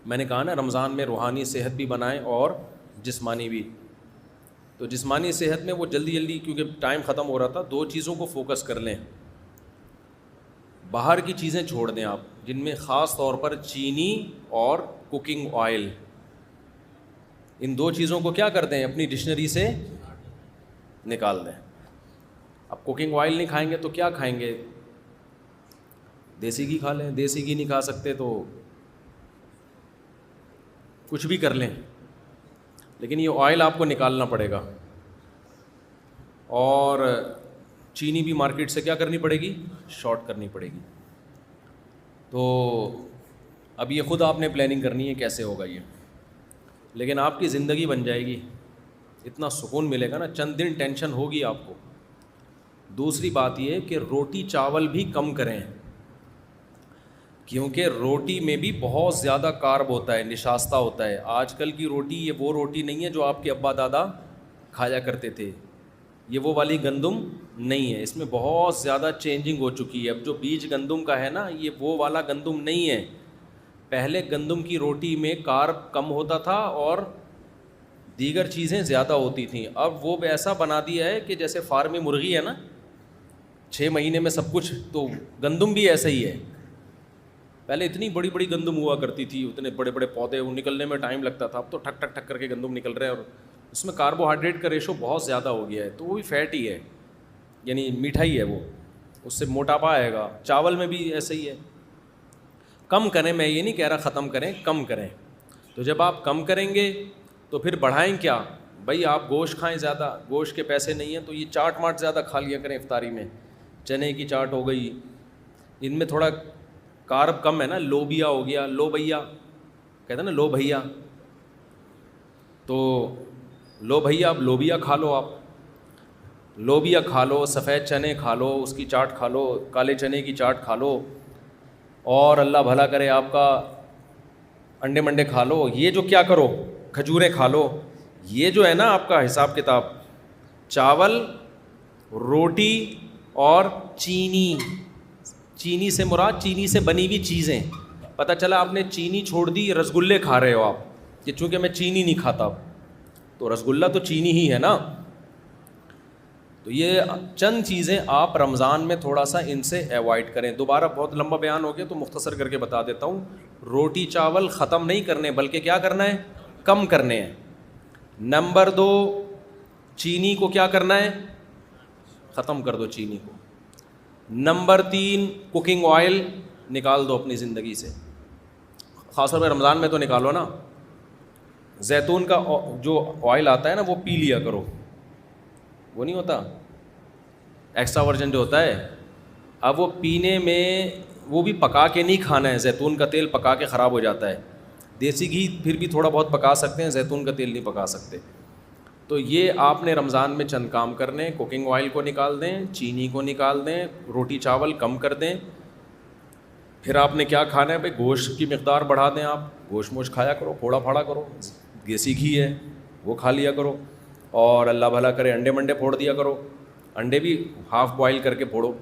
میں نے کہا نا رمضان میں روحانی صحت بھی بنائیں اور جسمانی بھی. تو جسمانی صحت میں وہ جلدی جلدی کیونکہ ٹائم ختم ہو رہا تھا, 2 چیزوں کو فوکس کر لیں. باہر کی چیزیں چھوڑ دیں آپ, جن میں خاص طور پر چینی اور کوکنگ آئل, ان 2 چیزوں کو کیا کر دیں اپنی ڈکشنری سے نکال دیں. اب کوکنگ آئل نہیں کھائیں گے تو کیا کھائیں گے؟ دیسی گھی کھا لیں. دیسی گھی نہیں کھا سکتے تو کچھ بھی کر لیں, لیکن یہ آئل آپ کو نکالنا پڑے گا. اور چینی بھی مارکیٹ سے کیا کرنی پڑے گی؟ شارٹ کرنی پڑے گی. تو اب یہ خود آپ نے پلاننگ کرنی ہے کیسے ہوگا یہ, لیکن آپ کی زندگی بن جائے گی, اتنا سکون ملے گا نا. چند دن ٹینشن ہوگی آپ کو. دوسری بات یہ کہ روٹی چاول بھی کم کریں, کیونکہ روٹی میں بھی بہت زیادہ کارب ہوتا ہے, نشاستہ ہوتا ہے. آج کل کی روٹی یہ وہ روٹی نہیں ہے جو آپ کے ابا دادا کھایا کرتے تھے. یہ وہ والی گندم نہیں ہے, اس میں بہت زیادہ چینجنگ ہو چکی ہے. اب جو بیج گندم کا ہے نا, یہ وہ والا گندم نہیں ہے. پہلے گندم کی روٹی میں کارب کم ہوتا تھا اور دیگر چیزیں زیادہ ہوتی تھیں. اب وہ ایسا بنا دیا ہے کہ جیسے فارمی مرغی ہے نا, 6 مہینے میں سب کچھ, تو گندم بھی ایسا ہی ہے. پہلے اتنی بڑی بڑی گندم ہوا کرتی تھی, اتنے بڑے بڑے پودے, وہ نکلنے میں ٹائم لگتا تھا. اب تو ٹھک ٹھک ٹھک کر کے گندم نکل رہے ہیں, اور اس میں کاربوہائیڈریٹ کا ریشو بہت زیادہ ہو گیا ہے, تو وہ بھی فیٹ ہی ہے, یعنی میٹھا ہی ہے وہ, اس سے موٹاپا آئے گا. چاول میں بھی ایسا ہی ہے. کم کریں, میں یہ نہیں کہہ رہا ختم کریں, کم کریں. تو جب آپ کم کریں گے تو پھر بڑھائیں کیا بھائی؟ آپ گوشت کھائیں زیادہ, گوشت کے پیسے نہیں ہیں تو یہ چاٹ ماٹ زیادہ کھا لیا کریں افطاری میں. چنے کی چاٹ ہو گئی, ان میں تھوڑا کارب کم ہے نا. لوبیا ہو گیا, لو بھیا کہتے ہیں نا, لو بھیا, تو لو بھیا, اب لوبیا کھا لو. آپ لوبیا کھا لو, سفید چنے کھا لو, اس کی چاٹ کھا لو, کالے چنے کی چاٹ کھا لو, اور اللہ بھلا کرے آپ کا انڈے منڈے کھا لو. یہ جو کیا کرو, کھجوریں کھا لو. یہ جو ہے نا آپ کا حساب کتاب, چاول, روٹی اور چینی. چینی سے مراد چینی سے بنی ہوئی چیزیں. پتہ چلا آپ نے چینی چھوڑ دی, رسگلے کھا رہے ہو آپ, کہ چونکہ میں چینی نہیں کھاتا, تو رسگلہ تو چینی ہی ہے نا. تو یہ چند چیزیں آپ رمضان میں تھوڑا سا ان سے ایوائڈ کریں. دوبارہ بہت لمبا بیان ہو گیا تو مختصر کر کے بتا دیتا ہوں. روٹی چاول ختم نہیں کرنے, بلکہ کیا کرنا ہے, کم کرنے ہیں. نمبر 2, چینی کو کیا کرنا ہے, ختم کر دو چینی کو. نمبر 3, کوکنگ آئل نکال دو اپنی زندگی سے, خاص طور پہ رمضان میں تو نکالو نا. زیتون کا جو آئل آتا ہے نا, وہ پی لیا کرو. وہ نہیں ہوتا ایکسٹرا ورجن جو ہوتا ہے, اب وہ پینے میں, وہ بھی پکا کے نہیں کھانا ہے. زیتون کا تیل پکا کے خراب ہو جاتا ہے. دیسی گھی پھر بھی تھوڑا بہت پکا سکتے ہیں, زیتون کا تیل نہیں پکا سکتے. تو یہ آپ نے رمضان میں چند کام کرنے. کوکنگ آئل کو نکال دیں, چینی کو نکال دیں, روٹی چاول کم کر دیں. پھر آپ نے کیا کھانا ہے بھائی, گوشت کی مقدار بڑھا دیں. آپ گوشت موش کھایا کرو, پھوڑا پھاڑا کرو, دیسی گھی ہے وہ کھا لیا کرو. اور اللہ بھلا کرے انڈے منڈے پھوڑ دیا کرو, انڈے بھی ہاف بوائل کر کے پھوڑو.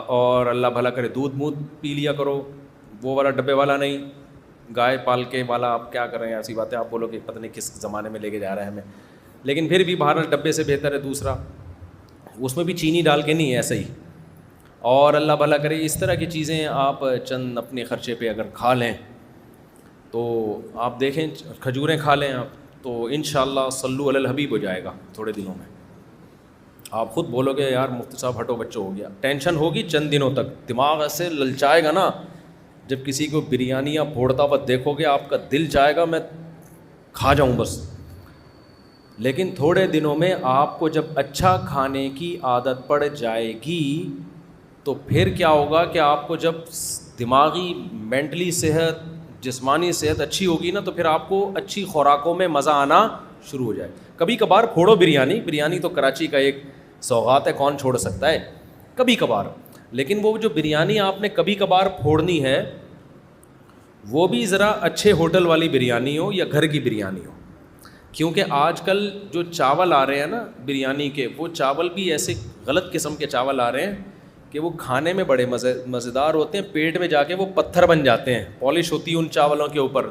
اور اللہ بھلا کرے دودھ پی لیا کرو, وہ والا ڈبے والا نہیں, گائے پال کے والا. آپ کیا کریں, ایسی باتیں آپ بولو کہ پتہ نہیں کس زمانے میں لے کے جا رہے ہیں ہمیں, لیکن پھر بھی بہرحال ڈبے سے بہتر ہے دوسرا, اس میں بھی چینی ڈال کے نہیں ہے, ایسا ہی. اور اللہ بھلا کرے اس طرح کی چیزیں آپ چند اپنے خرچے پہ اگر کھا لیں تو آپ دیکھیں, کھجوریں کھا لیں آپ, تو انشاءاللہ صلو علی الحبیب ہو جائے گا تھوڑے دنوں میں. آپ خود بولو گے یار مفتی صاحب ہٹو بچوں ہو گیا. ٹینشن ہوگی چند دنوں تک, دماغ ایسے للچائے گا نا. جب کسی کو بریانیاں پھوڑتا ہوا دیکھو گے, آپ کا دل چاہے گا میں کھا جاؤں بس. لیکن تھوڑے دنوں میں آپ کو جب اچھا کھانے کی عادت پڑ جائے گی تو پھر کیا ہوگا کہ آپ کو جب دماغی مینٹلی صحت, جسمانی صحت اچھی ہوگی نا, تو پھر آپ کو اچھی خوراکوں میں مزہ آنا شروع ہو جائے. کبھی کبھار پھوڑو بریانی تو کراچی کا ایک سوغات ہے, کون چھوڑ سکتا ہے کبھی کبھار. لیکن وہ جو بریانی آپ نے کبھی کبھار پھوڑنی ہے, وہ بھی ذرا اچھے ہوٹل والی بریانی ہو یا گھر کی بریانی ہو. کیونکہ آج کل جو چاول آ رہے ہیں نا بریانی کے, وہ چاول بھی ایسے غلط قسم کے چاول آ رہے ہیں کہ وہ کھانے میں بڑے مزیدار ہوتے ہیں، پیٹ میں جا کے وہ پتھر بن جاتے ہیں، پالش ہوتی ہے ان چاولوں کے اوپر،